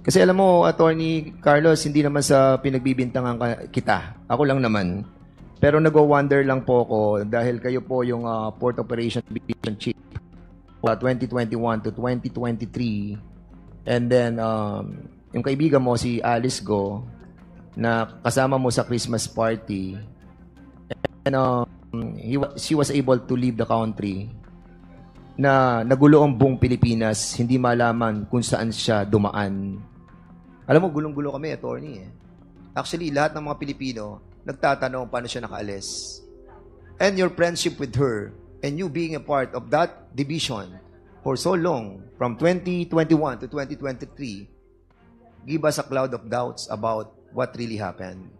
Kasi alam mo, Attorney Carlos, hindi naman sa pinagbibintangan kita. Ako lang naman. Pero nag-wonder lang po ako dahil kayo po yung Port Operation Division Chief 2021 to 2023. And then, yung kaibigan mo, si Alice Go, na kasama mo sa Christmas party. And she was able to leave the country na nagulo ang buong Pilipinas, hindi malaman kung saan siya dumaan. Alam mo, gulong-gulo kami, attorney. Actually, lahat ng mga Pilipino, nagtatanong paano siya nakaalis. And your friendship with her, and you being a part of that division for so long, from 2021 to 2023, give us a cloud of doubts about what really happened.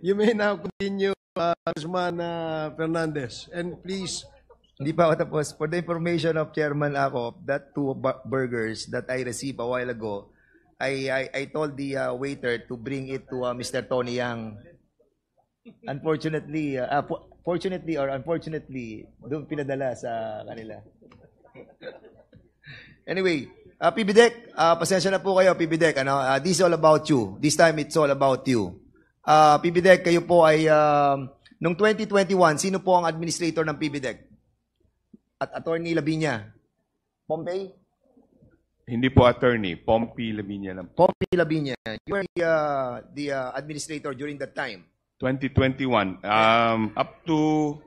You may now continue, Congressman Fernandez. And please, Hindi pa ako tapos. For the information of Chairman Acop, that two burgers that I received a while ago, I told the waiter to bring it to Mr. Tony Yang. Unfortunately, fortunately or unfortunately, doon pinadala sa kanila. Anyway, PBDEC, pasensya na po kayo, PBDEC. This is all about you. This time, it's all about you. PBDEC, kayo po ay, noong 2021, sino po ang administrator ng PBDEC? At Attorney Labinya. Pompey? Hindi po attorney, Pompey Labinya lang. Pompey Labinya. You were the administrator during that time. 2021, up to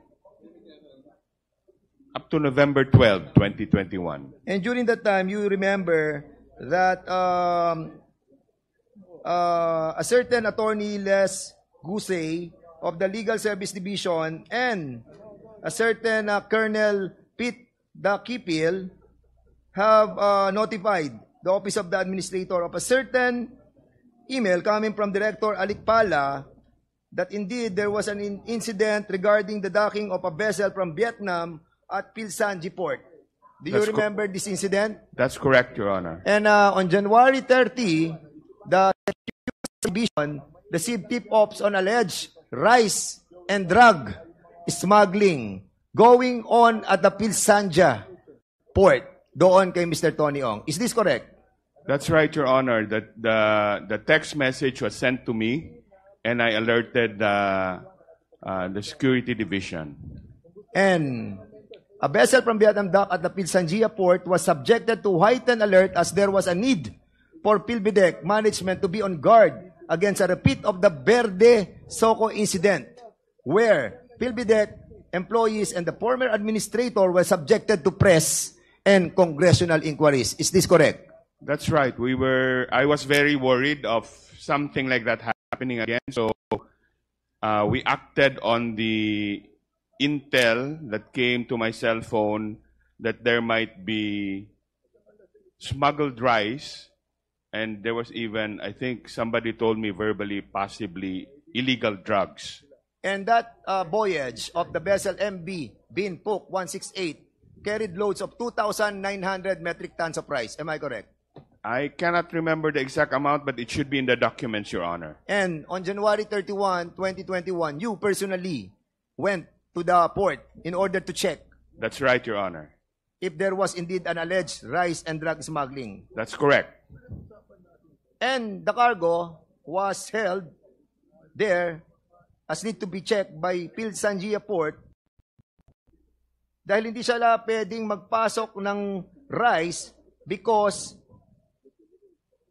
November 12, 2021. And during that time, you remember that a certain Attorney Les Gusey of the Legal Service Division and a certain Colonel Pete Dakipil have notified the Office of the Administrator of a certain email coming from Director Alikpala that indeed there was an incident regarding the docking of a vessel from Vietnam at Pilsanji Port. Do you remember this incident? That's correct, Your Honor. And on January 30, the division received tip-offs on alleged rice and drug smuggling going on at the Pilsanja Port doon kay Mr. Tony Ong. Is this correct? That's right, Your Honor. That the text message was sent to me, and I alerted the security division. And a vessel from Vietnam dock at the Pilsanjia Port was subjected to heightened alert as there was a need for PhilBidec management to be on guard against a repeat of the Verde Soco incident, where PhilBidec employees and the former administrator were subjected to press and congressional inquiries. Is this correct? That's right. I was very worried of something like that happening again. So we acted on the intel that came to my cell phone that there might be smuggled rice, and there was even, I think somebody told me verbally, possibly illegal drugs. And that voyage of the vessel MB Bin Puk 168 carried loads of 2,900 metric tons of rice. Am I correct? I cannot remember the exact amount, but it should be in the documents, Your Honor. And on January 31, 2021, you personally went to the port in order to check That's right, Your Honor. if there was indeed an alleged rice and drug smuggling. That's correct. And the cargo was held there as need to be checked by Pilsanjia Port dahil hindi siya pwedeng magpasok ng rice because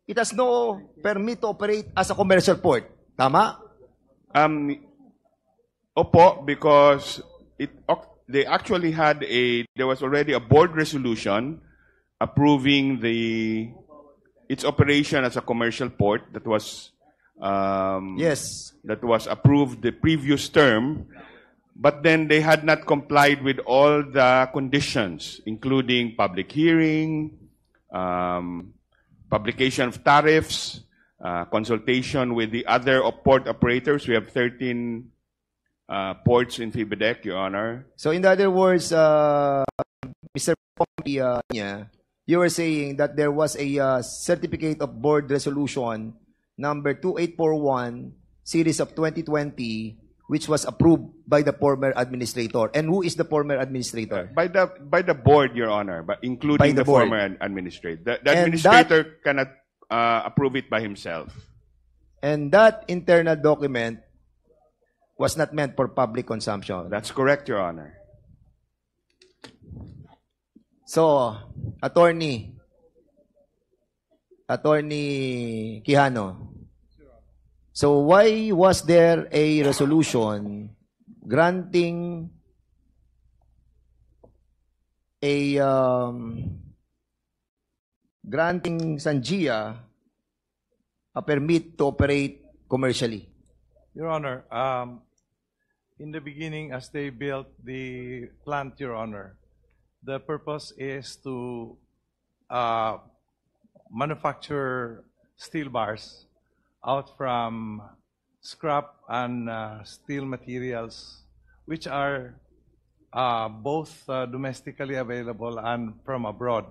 it has no permit to operate as a commercial port. Tama? Opo, because they actually had there was already a board resolution approving its operation as a commercial port that was Yes. that was approved the previous term, but then they had not complied with all the conditions, including public hearing, publication of tariffs, consultation with the other port operators. We have 13 ports in PhilBidec, Your Honor. So in other words, Mr. Pompey, you were saying that there was a certificate of board resolution number 2841 series of 2020 which was approved by the former administrator. And who is the former administrator? By the board, Your Honor, but By including the the board. former administrator. The And administrator cannot approve it by himself. And that internal document was not meant for public consumption. That's correct, Your Honor. So, Attorney Quijano, so why was there a resolution granting granting Sanjia a permit to operate commercially? Your Honor, in the beginning, as they built the plant, Your Honor, the purpose is to manufacture steel bars out from scrap and steel materials, which are both domestically available and from abroad.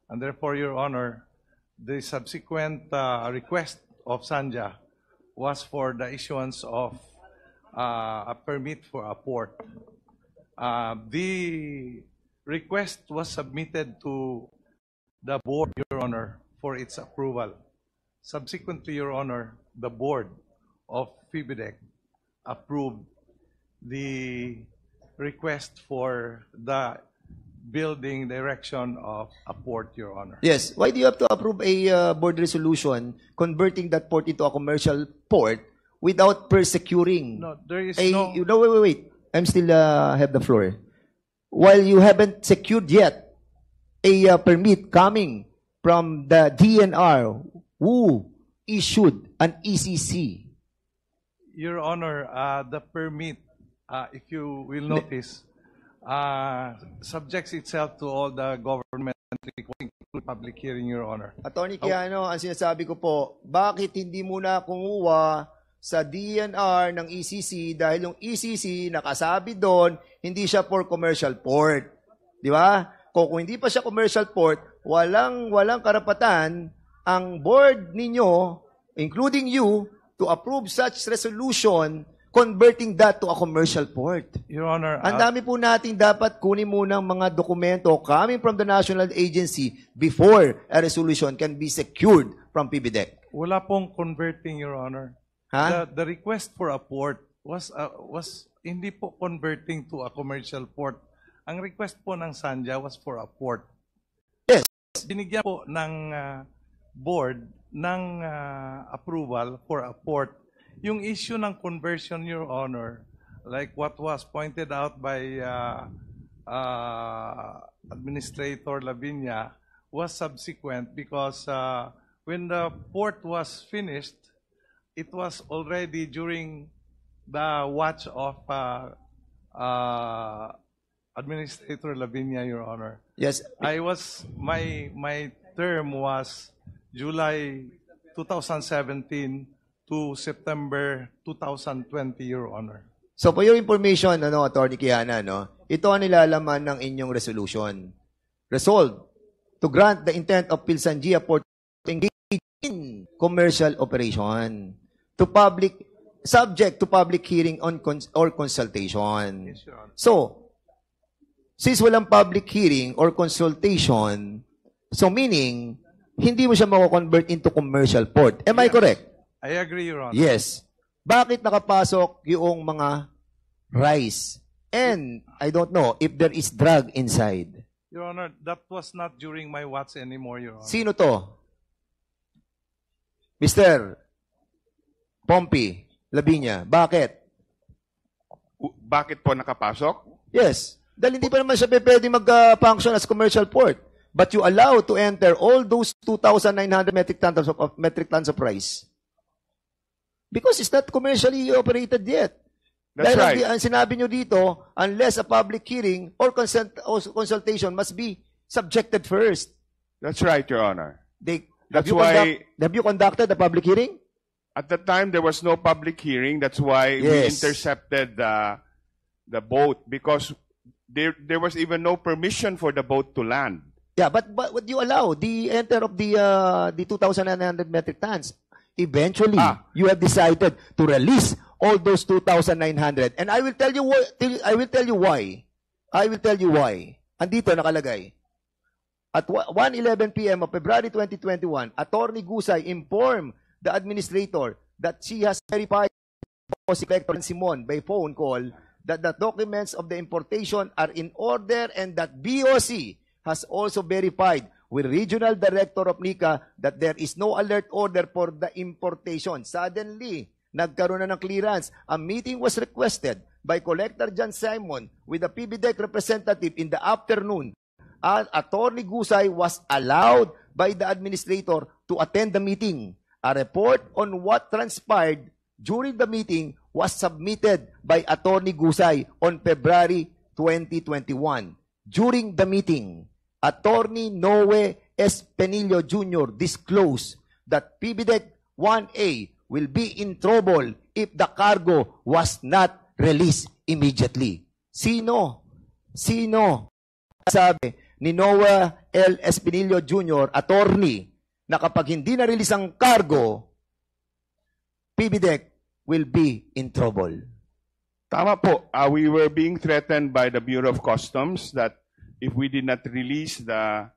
And therefore, Your Honor, the subsequent request of Sanja was for the issuance of a permit for a port. The request was submitted to the board, Your Honor, for its approval. Subsequently, Your Honor, the board of FIBIDEC approved the request for the building direction of a port, Your Honor. Yes. Why do you have to approve a board resolution converting that port into a commercial port without persecuting? No, there is No, no... wait. I'm still have the floor. While you haven't secured yet a permit coming from the DNR who issued an ECC. Your Honor, the permit, if you will notice, subjects itself to all the government requirements, including public hearing, Your Honor. Attorney Quijano, ang sinasabi ko po, bakit hindi muna kumuha sa DNR ng ECC dahil yung ECC nakasabi doon, hindi siya for commercial port. Di ba? Kung hindi pa siya commercial port, walang karapatan ang board ninyo, including you, to approve such resolution converting that to a commercial port. Your Honor, Ang dami po nating dapat kunin muna mga dokumento coming from the national agency before a resolution can be secured from PBDEC. wala pong converting, Your Honor. Ha? The request for a port was hindi po converting to a commercial port. Ang request po ng Sanja was for a port. Yes. Binigyan po ng board ng approval for a port. Yung issue ng conversion, Your Honor, like what was pointed out by Administrator Lavinia, was subsequent because when the port was finished, it was already during the watch of Administrator Lavinia, Your Honor. Yes. My term was July 2017 to September 2020, Your Honor. So for your information, Attorney Quijana, ito ang nilalaman ng inyong resolution. Resolved to grant the intent of PhilSanjia Port to engage in commercial operation subject to public hearing or consultation. Yes, Your Honor. So, since walang public hearing or consultation, so meaning, hindi mo siya mako-convert into commercial port. Am I Yes. correct? I agree, Your Honor. Yes. Bakit nakapasok yung mga rice? And I don't know if there is drug inside. Your Honor, that was not during my watch anymore, Your Honor. Sino to? Mr. Pompey Lavinia. Bakit? Bakit po nakapasok? Yes. Dahil hindi pa naman siya pwede mag-function as commercial port. But you allow to enter all those 2,900 metric tons of rice. Because it's not commercially operated yet. That's Dahil right. ang sinabi nyo dito, unless a public hearing or consultation must be subjected first. That's right, Your Honor. Have you conducted a public hearing? At the time, there was no public hearing. That's why we Yes. intercepted the boat because there was even no permission for the boat to land. Yeah, but would you allow the enter of the 2,900 metric tons? Eventually, you have decided to release all those 2,900. And I will tell you why. I will tell you why. Andito nakalagay. At 1:11 p.m. of February 2021, Attorney Gusay informed the administrator that she has verified si Collector Simon by phone call that the documents of the importation are in order and that BOC has also verified with Regional Director of NICA that there is no alert order for the importation. Suddenly, nagkaroon na ng clearance. A meeting was requested by Collector John Simon with the PBDEC representative in the afternoon. Attorney Gusay was allowed by the administrator to attend the meeting. A report on what transpired during the meeting was submitted by Attorney Gusay on February 2021. During the meeting, Attorney Noe S. Penilio Jr. disclosed that PBDEC 1A will be in trouble if the cargo was not released immediately. Sino sabi ni Noe L. S. Penilio Jr., attorney, na kapag hindi na-release ang cargo, PBDEC will be in trouble? Tama po. We were being threatened by the Bureau of Customs that if we did not release the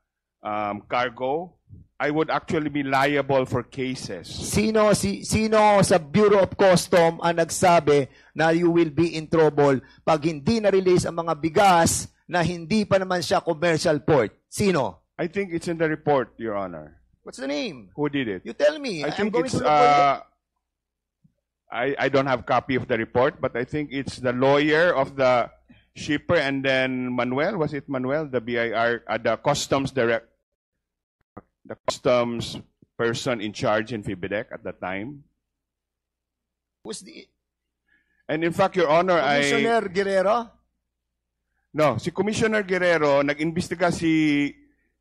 cargo, I would actually be liable for cases. Sino sa Bureau of Customs ang nagsabi na you will be in trouble pag hindi na-release ang mga bigas na hindi pa naman siya commercial port? Sino? I think it's in the report, Your Honor. What's the name? Who did it? You tell me. I think I'm going it's, to look for it. I don't have copy of the report, but I think it's the lawyer of the shipper and then Manuel, was it Manuel, the BIR, the customs the customs person in charge in PBDEC at that time. Who's the And in fact, Your Honor, Commissioner Guerrero? No, si Commissioner Guerrero, nag-imbestiga si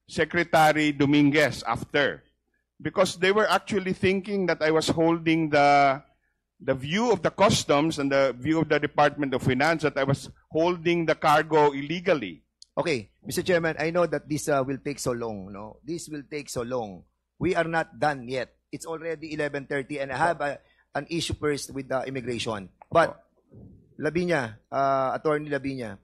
Secretary Dominguez after. Because they were actually thinking that I was holding the view of the customs and the view of the Department of Finance that I was holding the cargo illegally. Okay, Mr. Chairman, I know that this will take so long. No, this will take so long. We are not done yet. It's already 11:30, and I have an issue first with the immigration. But Labiña, Attorney Labiña,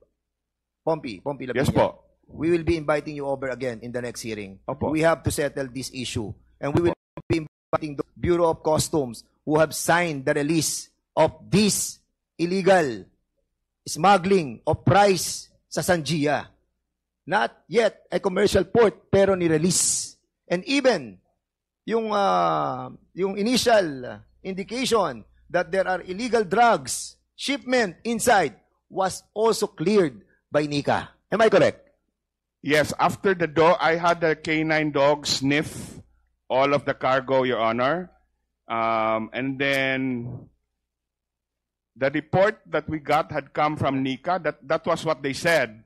Pompey Labiña. Yes po. We will be inviting you over again in the next hearing. Opo. We have to settle this issue, and we will be inviting the Bureau of Customs who have signed the release of this illegal smuggling of price sa Sanjia. Not yet a commercial port, pero ni-release. And even yung initial indication that there are illegal drugs shipment inside was also cleared by NICA. Am I correct? Yes, after the I had the K9 dog sniff all of the cargo, Your Honor. And then the report that we got had come from NICA. That was what they said.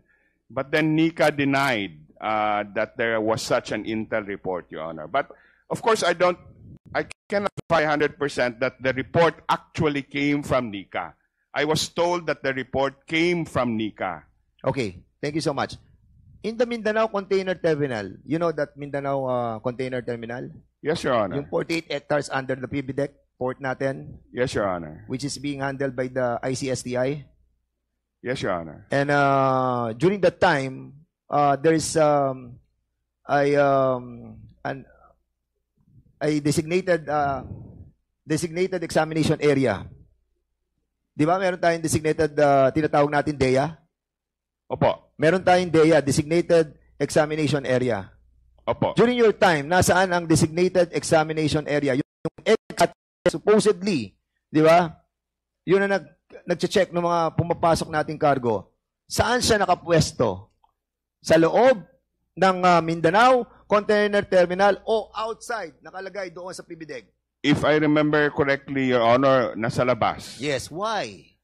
But then NICA denied that there was such an intel report, Your Honor. But of course, I cannot verify 100% that the report actually came from NICA. I was told that the report came from NICA. Okay, thank you so much. In the Mindanao Container Terminal, you know that Mindanao Container Terminal? Yes, Your Honor. Yung 48 hectares under the PBDEC port natin, Yes, Your Honor. which is being handled by the ICSTI. Yes, Your Honor. And during that time, there is a designated examination area. Di ba meron tayong designated, tinatawag natin DEA? Opo. Meron tayong DEA, designated examination area. Opo. During your time, nasaan ang designated examination area? Yung supposedly, di ba? Yun na nag-check ng mga pumapasok nating cargo. Saan siya nakapwesto? Sa loob ng Mindanao Container Terminal o outside, nakalagay doon sa PBDEC? If I remember correctly, Your Honor, nasa labas. Yes, why?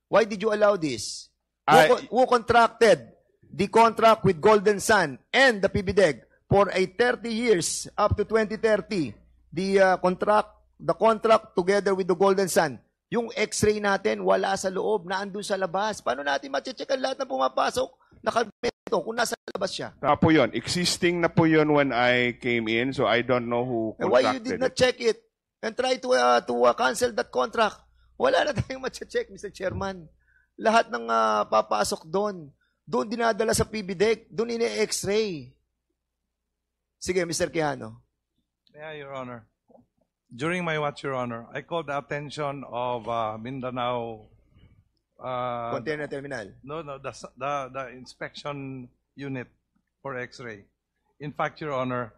Why did you allow this? I- Who contracted the contract with Golden Sun and the PBDEC for a 30 years up to 2030? The contract together with the Golden Sun. Yung x-ray natin, wala sa loob, naandun sa labas. Paano natin ma-check ang lahat na pumapasok? Nakalmeto kung nasa labas siya. Tama po yun. Existing na po yun when I came in, so I don't know who And why you contracted did not it. check it and try to cancel that contract? Wala na tayong matcha-check, Mr. Chairman. Lahat ng papasok doon dinadala sa PBDEC, doon ini-X-ray. Sige, Mr. Quijano. Yeah, Your Honor. During my watch, Your Honor, I called the attention of Mindanao. Container terminal. No, the inspection unit for X-ray. In fact, Your Honor,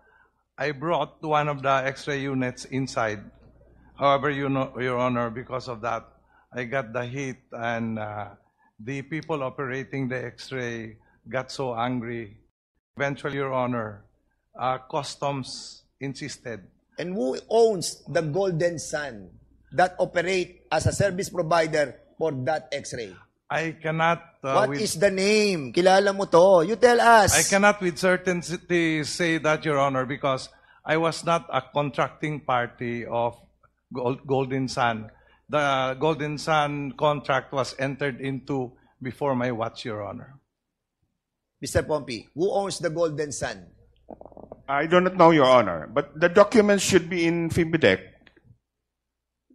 I brought one of the X-ray units inside. However, Your Honor, because of that, I got the heat, and the people operating the X-ray got so angry. Eventually, Your Honor, Customs insisted. And who owns the Golden Sun that operate as a service provider for that X-ray? I cannot... What is the name? Kilala mo to. You tell us. I cannot with certainty say that, Your Honor, because I was not a contracting party of Golden Sun. The Golden Sun contract was entered into before my watch, Your Honor. Mr. Pompey, who owns the Golden Sun? I do not know, Your Honor, but the documents should be in FIBIDEC.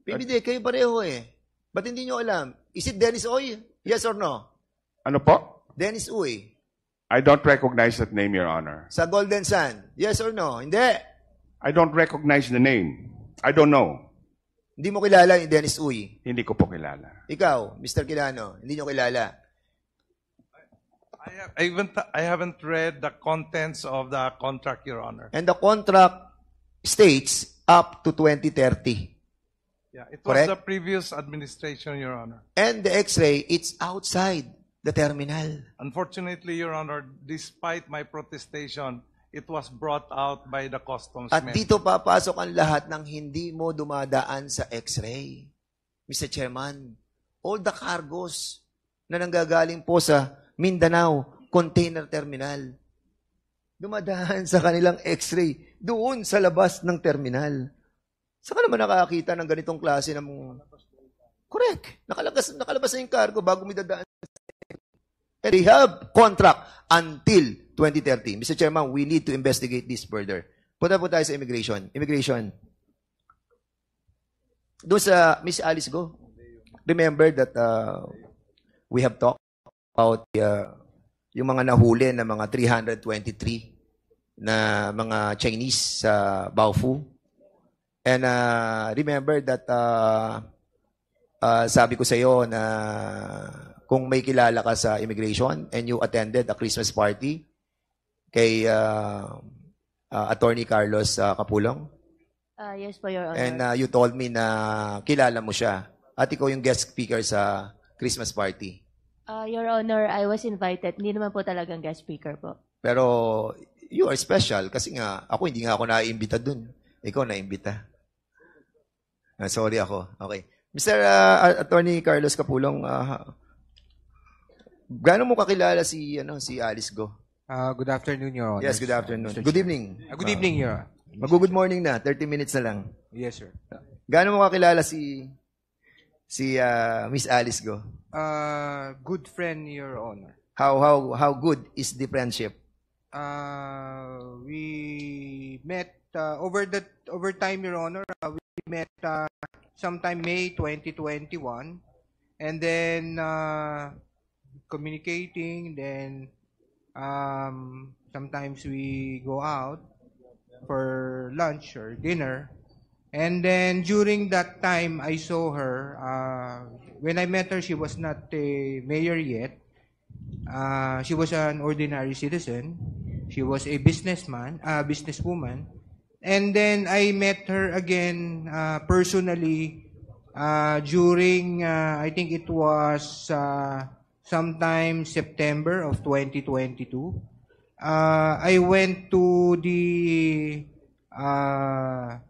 PBD, kayo pareho eh. Ba't hindi nyo alam? Is it Dennis Uy? Yes or no? Ano po? Dennis Uy. I don't recognize that name, Your Honor. Sa Golden Sun. Yes or no? Hindi. I don't recognize the name. I don't know. Hindi mo kilala yung Dennis Uy. Hindi ko po kilala. Ikaw, Mr. Quijano, hindi nyo kilala. I haven't read the contents of the contract, Your Honor. And the contract states up to 2030. Yeah, it was Correct? the previous administration, Your Honor. And the X-ray, it's outside the terminal. Unfortunately, Your Honor, despite my protestation, it was brought out by the customs At men. dito papasok ang lahat ng hindi mo dumadaan sa X-ray. Mr. Chairman, all the cargos na nanggagaling po sa Mindanao Container Terminal, dumadaan sa kanilang X-ray doon sa labas ng terminal. Saan ka naman nakakita ng ganitong klase ng... Correct. Nakalabas na yung cargo bago may dadaan. And they have contract until 2030. Mr. Chairman, we need to investigate this further. Punta po tayo sa immigration. Immigration. Doon sa Miss Alice Go, remember that we have talked about yung mga nahuli na mga 323 na mga Chinese sa Baofu. And remember that sabi ko sa iyo na kung may kilala ka sa immigration and you attended a Christmas party kay Attorney Carlos Capulong. Yes po, Your Honor. And you told me na kilala mo siya. At ikaw yung guest speaker sa Christmas party. Your Honor, I was invited. Hindi naman po talagang guest speaker po. Pero you are special kasi nga ako hindi nga ako naiimbita dun. Ikaw naiimbita. Sorry ako. Okay. Mr. Attorney Carlos Capulong, gaano mo kakilala si Alice Go? Good afternoon, Your Honor. Yes, good afternoon. Good evening. Good evening, Your Honor. Mag-good morning na. 30 minutes na lang. Yes, sir. Gaano mo kakilala si Miss Alice Go? Good friend, Your Honor. How good is the friendship? We met over time, Your Honor. We met sometime May 2021, and then communicating. Then sometimes we go out for lunch or dinner. And then during that time, I saw her. When I met her, she was not a mayor yet. She was an ordinary citizen. She was a businesswoman. And then I met her again personally during, I think it was sometime September of 2022. I went to the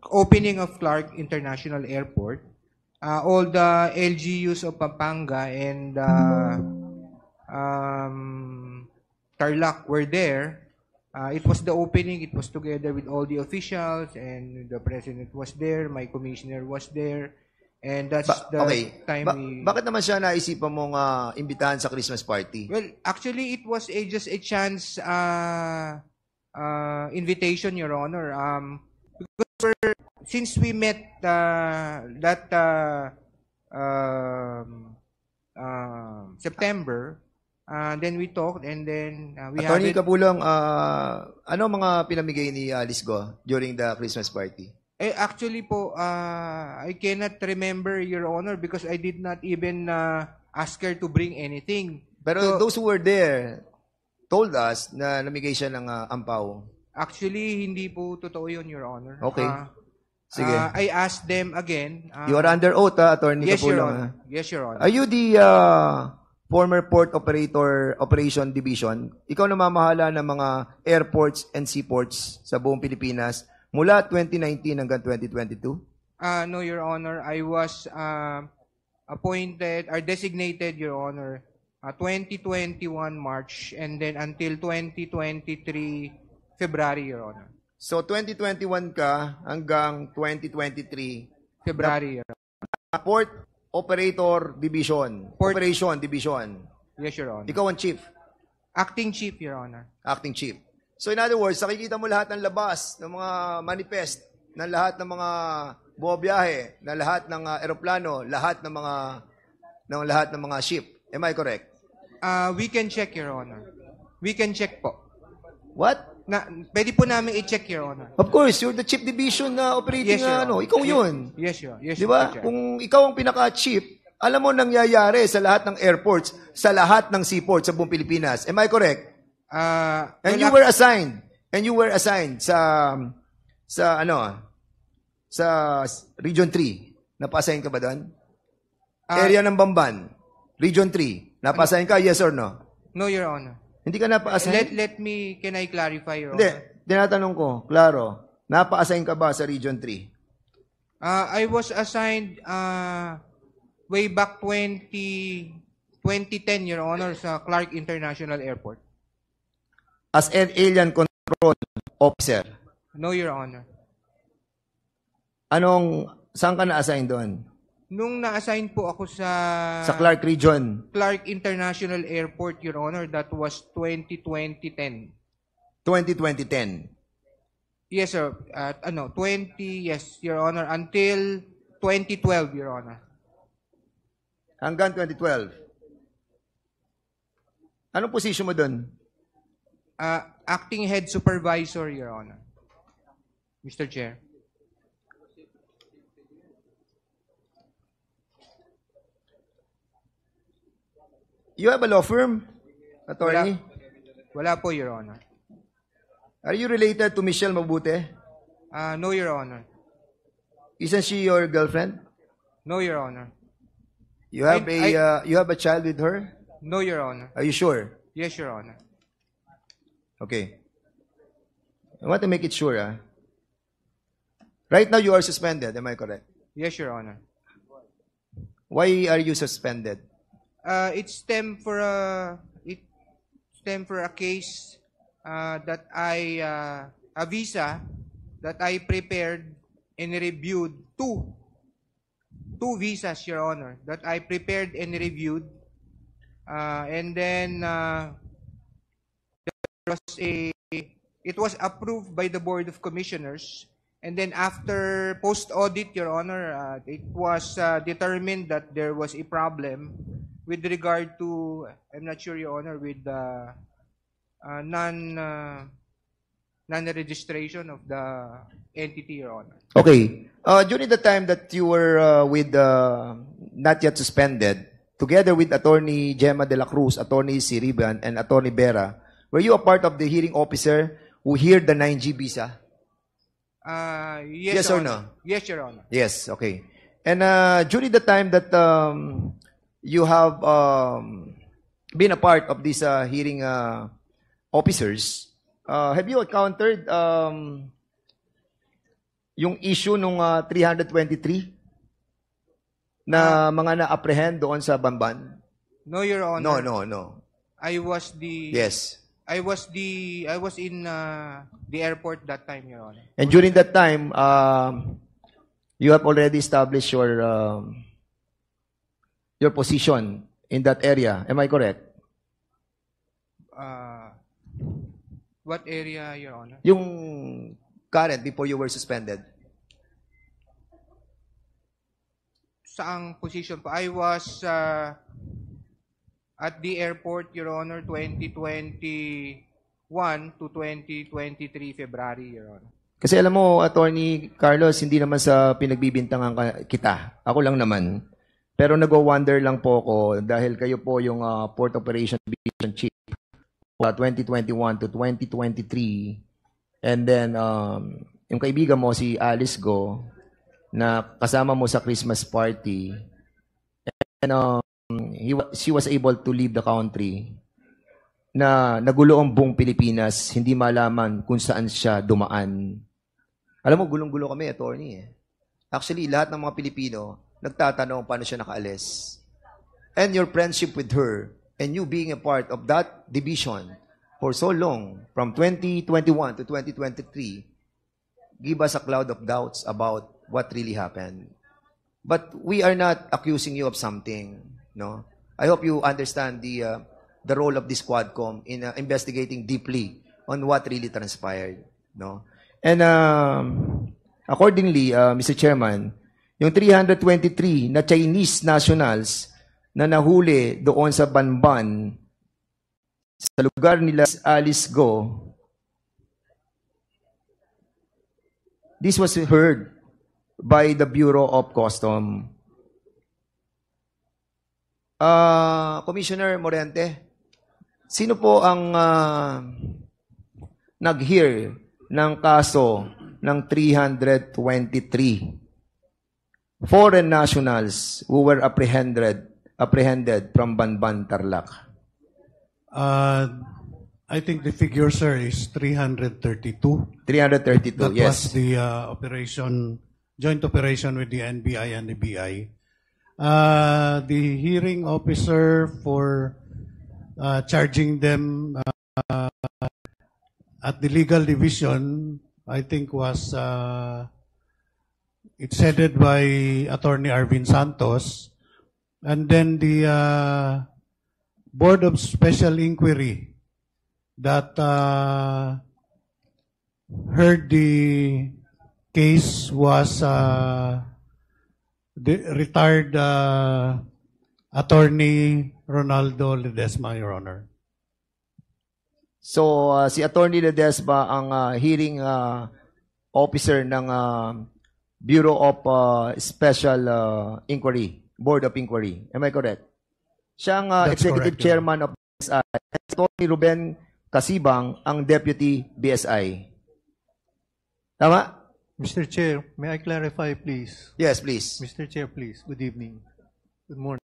opening of Clark International Airport. All the LGUs of Pampanga and Tarlac were there. It was the opening. It was together with all the officials, and the president was there. My commissioner was there. And that's the time Bakit naman siya naisipan mong imbitahan sa Christmas party? Well, actually, it was just a chance invitation, Your Honor. Because since we met that September. Then we talked, and then we have Attorney it. Capulong, ano mga pinamigay ni Alice Go during the Christmas party? Actually po, I cannot remember, Your Honor, because I did not even ask her to bring anything. Pero So, those who were there told us na namigay siya ng ampaw. actually, hindi po totoo yun, Your Honor. Okay. Sige. I asked them again. You are under oath, Attorney Yes, Your Capulong. Honor. Yes, Your Honor. Are you the former port operator operation division? Ikaw namamahala ng mga airports and seaports sa buong Pilipinas mula 2019 hanggang 2022? No, Your Honor. I was appointed or designated, Your Honor, 2021 March, and then until 2023 February, Your Honor. So 2021 ka hanggang 2023 February, Your Honor. Port Operator Division. Port- Operation Division. Yes, Your Honor. Ikaw ang chief, Acting Chief, Your Honor. acting chief. So in other words, nakikita mo lahat ng labas, ng mga manifest, ng lahat ng mga buwabiyahe, ng lahat ng eroplano, lahat ng mga ship. Am I correct? We can check, Your Honor. We can check po. What? Pwede po namin i-check, Your Honor. Of course, you're the chief division na operating Yes, Your Honor. Ikaw yun. Yes, Your Honor. Yes, Di ba? Mr. Chair. Kung ikaw ang pinaka-chief, alam mo nangyayari sa lahat ng airports, sa lahat ng seaports sa buong Pilipinas. Am I correct? And you were assigned. sa Region 3. Napa-assign ka ba doon? Area ng Bamban. Region 3. Napa-assign ka, yes or no? No, Your Honor. Hindi ka napa-assign? Can I clarify, Your Hindi. Honor? Tinatanong ko, klaro. Napa-assign ka ba sa Region 3? I was assigned way back 2010, Your Honor, sa Clark International Airport. As an alien control officer. No, Your Honor. Saan ka na-assign doon? Nung na-assign po ako sa Clark Region. Clark International Airport, Your Honor, that was 2010. 2010. Yes, sir. Yes, Your Honor, until 2012, Your Honor. Hanggang 2012. Anong position mo doon? Acting Head Supervisor, Your Honor. Mr. Chair. You have a law firm, attorney? Wala po, Your Honor. Are you related to Michelle Mabute? No, Your Honor. Isn't she your girlfriend? No, Your Honor. You have you have a child with her? No, Your Honor. Are you sure? Yes, Your Honor. Okay. I want to make it sure. Right now you are suspended, am I correct? Yes, Your Honor. Why are you suspended? It stemmed for a case that a visa that I prepared and reviewed two visas, Your Honor, that I prepared and reviewed, and then it was approved by the Board of Commissioners, and then after post-audit, Your Honor, it was determined that there was a problem with regard to, I'm not sure, Your Honor, with the non-registration of the entity, Your Honor. Okay. During the time that you were with not yet suspended, together with Attorney Gemma de la Cruz, Attorney Siriban, and Attorney Vera, were you a part of the hearing officer who heard the 9G visa? Yes, Yes or Your no? Honor. Yes, Your Honor. Yes, okay. And during the time that you have been a part of these hearing officers, have you encountered yung issue nung 323 na mga na-apprehend doon sa Bamban? No, Your Honor. No. I was the Yes. I was in the airport that time, Your Honor. And during that time, you have already established your position in that area. Am I correct? What area, Your Honor? Yung current before you were suspended. saang position po. I was at the airport, Your Honor, 2021 to 2023 February, Your Honor. Kasi alam mo, Attorney Carlos, hindi naman sa pinagbibintangan kita. Ako lang naman. Pero nag-wonder lang po ako dahil kayo po yung Port Operation Division Chief 2021 to 2023. And then, yung kaibigan mo, si Alice Go, na kasama mo sa Christmas party. And she was able to leave the country na nagulo ang buong Pilipinas, hindi malaman kung saan siya dumaan. Alam mo, gulong-gulo kami, attorney. Actually, lahat ng mga Pilipino, nagtatanong paano siya nakaalis. And your friendship with her, and you being a part of that division for so long, from 2021 to 2023, give us a cloud of doubts about what really happened. But we are not accusing you of something, no? I hope you understand the role of this Quadcom in investigating deeply on what really transpired, no? And accordingly, Mr. Chairman, yung 323 na Chinese nationals na nahuli doon sa Banban sa lugar nila Alice Go, this was heard by the Bureau of Custom. Commissioner Morente, sino po ang nag-hear ng kaso ng 323 foreign nationals who were apprehended from Banban, Tarlac? I think the figure, sir, is 332. 332, That yes. was the joint operation with the NBI and the BI. The hearing officer for charging them at the legal division, I think was, it's headed by Attorney Arvin Santos. And then the Board of Special Inquiry that heard the case was the retired Attorney Ronaldo Ledesma, Your Honor. So, si Attorney Ledesma ang hearing officer ng Bureau of Special Inquiry, Board of Inquiry. Am I correct? Siya ang Executive correct, Chairman of BSI. Attorney Ruben Casibang ang Deputy BSI. Tama? Mr. Chair, may I clarify, please? Yes, please. Mr. Chair, please. Good evening. Good morning.